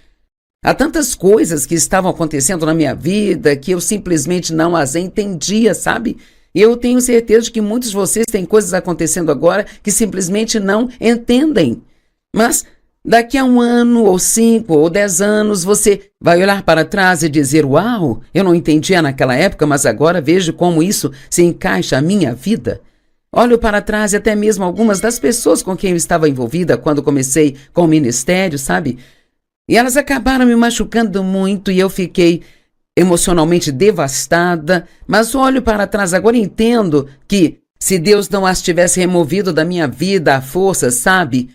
Há tantas coisas que estavam acontecendo na minha vida que eu simplesmente não as entendia, sabe? E eu tenho certeza de que muitos de vocês têm coisas acontecendo agora que simplesmente não entendem. Mas daqui a 1 ano, ou 5, ou 10 anos, você vai olhar para trás e dizer, uau, eu não entendia naquela época, mas agora vejo como isso se encaixa à minha vida. Olho para trás e até mesmo algumas das pessoas com quem eu estava envolvida quando comecei com o ministério, sabe? E elas acabaram me machucando muito e eu fiquei emocionalmente devastada, mas olho para trás agora e entendo que se Deus não as tivesse removido da minha vida à força, sabe?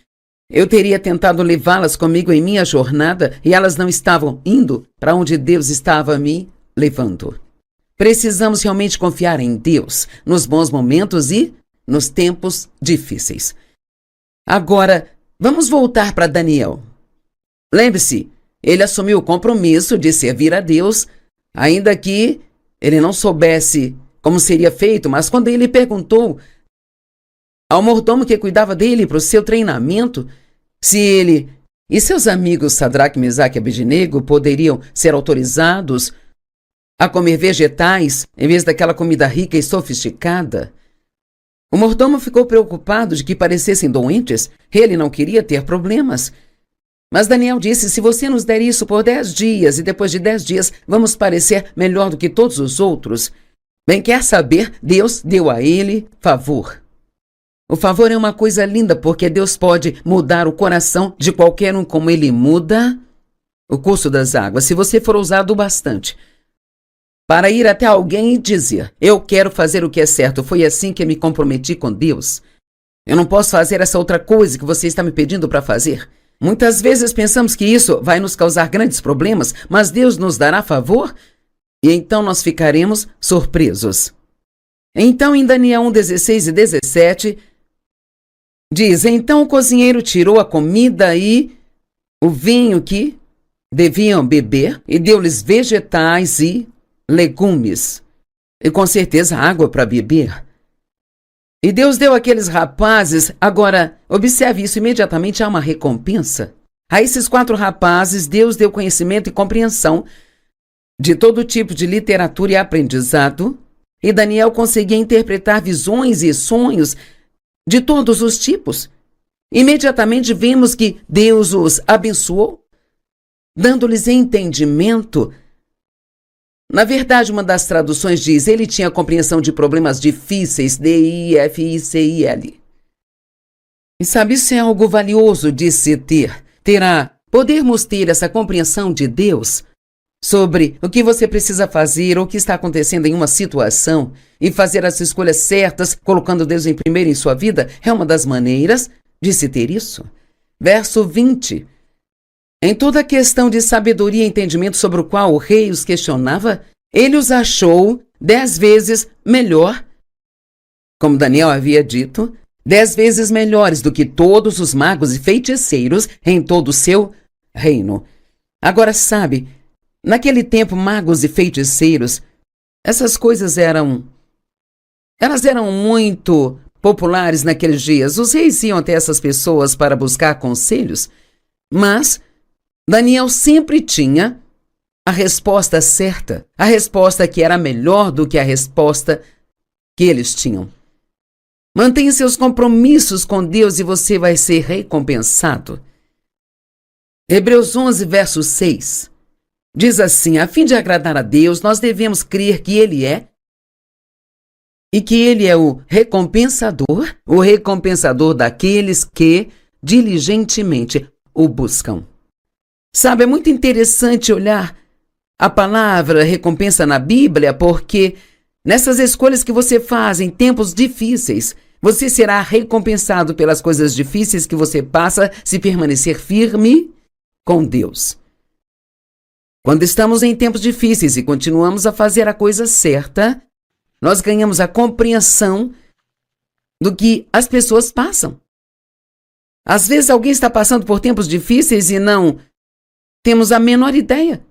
Eu teria tentado levá-las comigo em minha jornada e elas não estavam indo para onde Deus estava me levando. Precisamos realmente confiar em Deus nos bons momentos e nos tempos difíceis. Agora, vamos voltar para Daniel. Lembre-se, ele assumiu o compromisso de servir a Deus, ainda que ele não soubesse como seria feito, mas quando ele perguntou ao mordomo que cuidava dele para o seu treinamento, se ele e seus amigos Sadraque, Mesaque e Abednego poderiam ser autorizados a comer vegetais em vez daquela comida rica e sofisticada, o mordomo ficou preocupado de que parecessem doentes. Ele não queria ter problemas. Mas Daniel disse, se você nos der isso por 10 dias e depois de 10 dias vamos parecer melhor do que todos os outros. Bem, quer saber, Deus deu a ele favor. O favor é uma coisa linda porque Deus pode mudar o coração de qualquer um como Ele muda o curso das águas. Se você for ousado bastante para ir até alguém e dizer, eu quero fazer o que é certo, foi assim que eu me comprometi com Deus. Eu não posso fazer essa outra coisa que você está me pedindo para fazer. Muitas vezes pensamos que isso vai nos causar grandes problemas, mas Deus nos dará favor e então nós ficaremos surpresos. Então, em Daniel 1, 16 e 17, Diz: então o cozinheiro tirou a comida e o vinho que deviam beber e deu-lhes vegetais e legumes, e com certeza água para beber. E Deus deu àqueles rapazes, agora, observe isso, imediatamente há uma recompensa. A esses 4 rapazes, Deus deu conhecimento e compreensão de todo tipo de literatura e aprendizado, e Daniel conseguia interpretar visões e sonhos de todos os tipos. Imediatamente vimos que Deus os abençoou, dando-lhes entendimento. Na verdade, uma das traduções diz: ele tinha compreensão de problemas difíceis, D-I-F-I-C-I-L. E sabe, isso é algo valioso de se ter. Podermos ter essa compreensão de Deus sobre o que você precisa fazer ou o que está acontecendo em uma situação e fazer as escolhas certas, colocando Deus em primeiro em sua vida, é uma das maneiras de se ter isso. Verso 20. Em toda a questão de sabedoria e entendimento sobre o qual o rei os questionava, ele os achou 10 vezes melhor, como Daniel havia dito, 10 vezes melhores do que todos os magos e feiticeiros em todo o seu reino. Agora, sabe, naquele tempo, magos e feiticeiros, essas coisas eram muito populares naqueles dias. Os reis iam até essas pessoas para buscar conselhos, mas Daniel sempre tinha a resposta certa, a resposta que era melhor do que a resposta que eles tinham. Mantenha seus compromissos com Deus e você vai ser recompensado. Hebreus 11, verso 6, diz assim: a fim de agradar a Deus, nós devemos crer que Ele é e que Ele é o recompensador daqueles que diligentemente o buscam. Sabe, é muito interessante olhar a palavra recompensa na Bíblia, porque nessas escolhas que você faz em tempos difíceis, você será recompensado pelas coisas difíceis que você passa se permanecer firme com Deus. Quando estamos em tempos difíceis e continuamos a fazer a coisa certa, nós ganhamos a compreensão do que as pessoas passam. Às vezes alguém está passando por tempos difíceis e não temos a menor ideia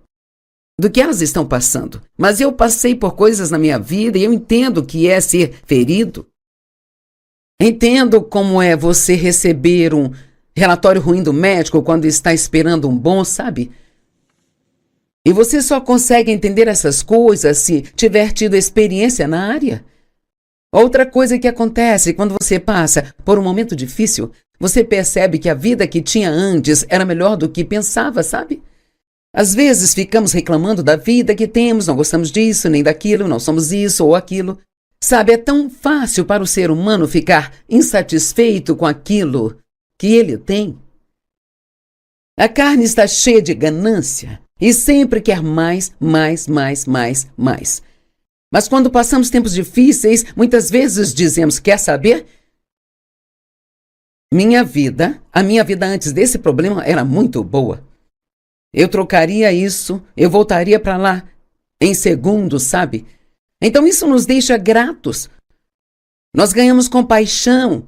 do que elas estão passando. Mas eu passei por coisas na minha vida e eu entendo o que é ser ferido. Entendo como é você receber um relatório ruim do médico quando está esperando um bom, sabe? E você só consegue entender essas coisas se tiver tido experiência na área. Outra coisa que acontece quando você passa por um momento difícil, você percebe que a vida que tinha antes era melhor do que pensava, sabe? Às vezes ficamos reclamando da vida que temos, não gostamos disso nem daquilo, não somos isso ou aquilo. Sabe, é tão fácil para o ser humano ficar insatisfeito com aquilo que ele tem. A carne está cheia de ganância e sempre quer mais, mais, mais, mais, mais. Mas quando passamos tempos difíceis, muitas vezes dizemos: quer saber? A minha vida antes desse problema era muito boa. Eu trocaria isso, eu voltaria para lá em segundos, sabe? Então isso nos deixa gratos. Nós ganhamos compaixão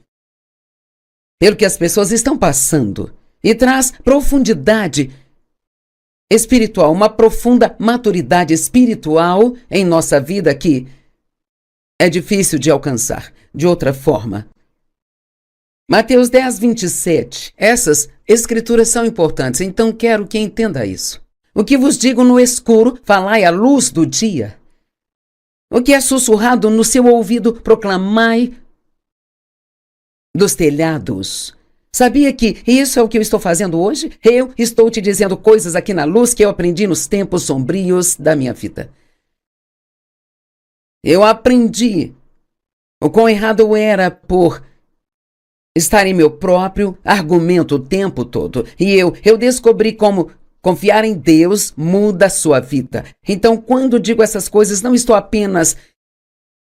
pelo que as pessoas estão passando e traz profundidade espiritual, uma profunda maturidade espiritual em nossa vida que é difícil de alcançar de outra forma. Mateus 10, 27. Essas escrituras são importantes, então quero que entenda isso. O que vos digo no escuro, falai à luz do dia. O que é sussurrado no seu ouvido, proclamai dos telhados. Sabia que isso é o que eu estou fazendo hoje? Eu estou te dizendo coisas aqui na luz que eu aprendi nos tempos sombrios da minha vida. Eu aprendi o quão errado eu era por estar em meu próprio argumento o tempo todo. E eu descobri como confiar em Deus muda a sua vida. Então, quando digo essas coisas, não estou apenas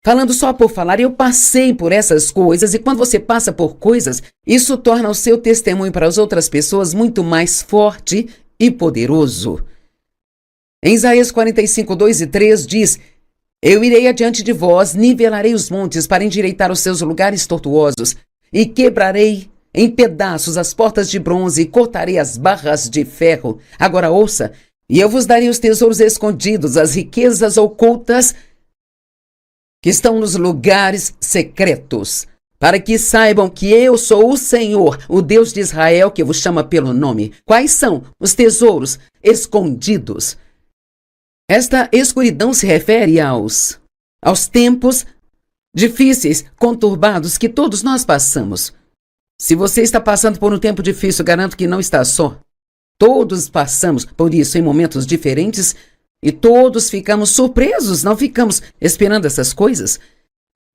falando só por falar. Eu passei por essas coisas e quando você passa por coisas, isso torna o seu testemunho para as outras pessoas muito mais forte e poderoso. Em Isaías 45, 2 e 3 diz: eu irei adiante de vós, nivelarei os montes para endireitar os seus lugares tortuosos e quebrarei em pedaços as portas de bronze e cortarei as barras de ferro. Agora ouça, e eu vos darei os tesouros escondidos, as riquezas ocultas que estão nos lugares secretos, para que saibam que eu sou o Senhor, o Deus de Israel, que vos chama pelo nome. Quais são os tesouros escondidos? Esta escuridão se refere aos tempos difíceis, conturbados que todos nós passamos. Se você está passando por um tempo difícil, garanto que não está só. Todos passamos por isso em momentos diferentes e todos ficamos surpresos, não ficamos esperando essas coisas.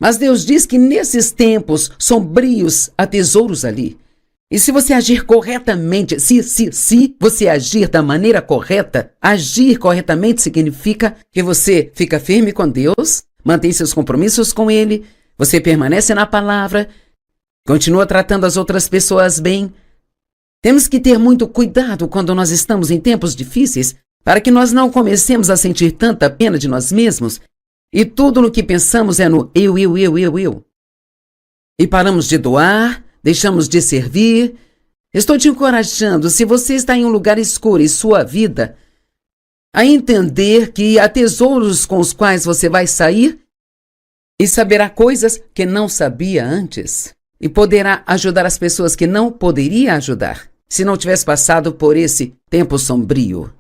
Mas Deus diz que nesses tempos sombrios há tesouros ali. E se você agir corretamente, se você agir da maneira correta, agir corretamente significa que você fica firme com Deus, mantém seus compromissos com Ele, você permanece na palavra, continua tratando as outras pessoas bem. Temos que ter muito cuidado quando nós estamos em tempos difíceis, para que nós não comecemos a sentir tanta pena de nós mesmos e tudo no que pensamos é no eu. E paramos de doar, deixamos de servir. Estou te encorajando, se você está em um lugar escuro em sua vida, a entender que há tesouros com os quais você vai sair e saberá coisas que não sabia antes. E poderá ajudar as pessoas que não poderia ajudar, se não tivesse passado por esse tempo sombrio.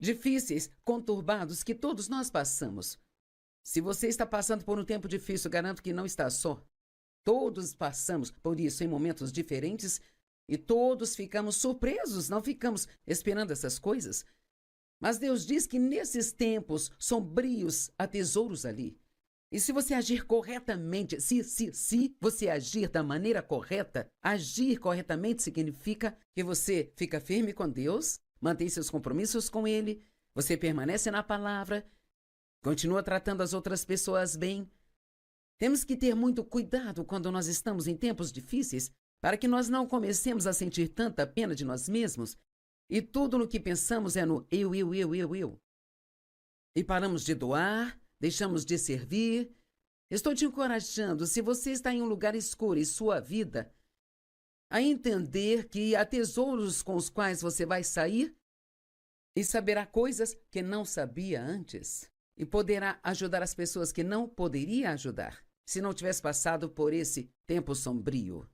difíceis, conturbados que todos nós passamos. Se você está passando por um tempo difícil, garanto que não está só. Todos passamos por isso em momentos diferentes e todos ficamos surpresos, não ficamos esperando essas coisas. Mas Deus diz que nesses tempos sombrios há tesouros ali. E se você agir corretamente, se você agir da maneira correta, agir corretamente significa que você fica firme com Deus, mantém seus compromissos com Ele, você permanece na palavra, continua tratando as outras pessoas bem. Temos que ter muito cuidado quando nós estamos em tempos difíceis, para que nós não comecemos a sentir tanta pena de nós mesmos e tudo no que pensamos é no eu. E paramos de doar, deixamos de servir. Estou te encorajando, se você está em um lugar escuro em sua vida, a entender que há tesouros com os quais você vai sair e saberá coisas que não sabia antes. E poderá ajudar as pessoas que não poderia ajudar se não tivesse passado por esse tempo sombrio.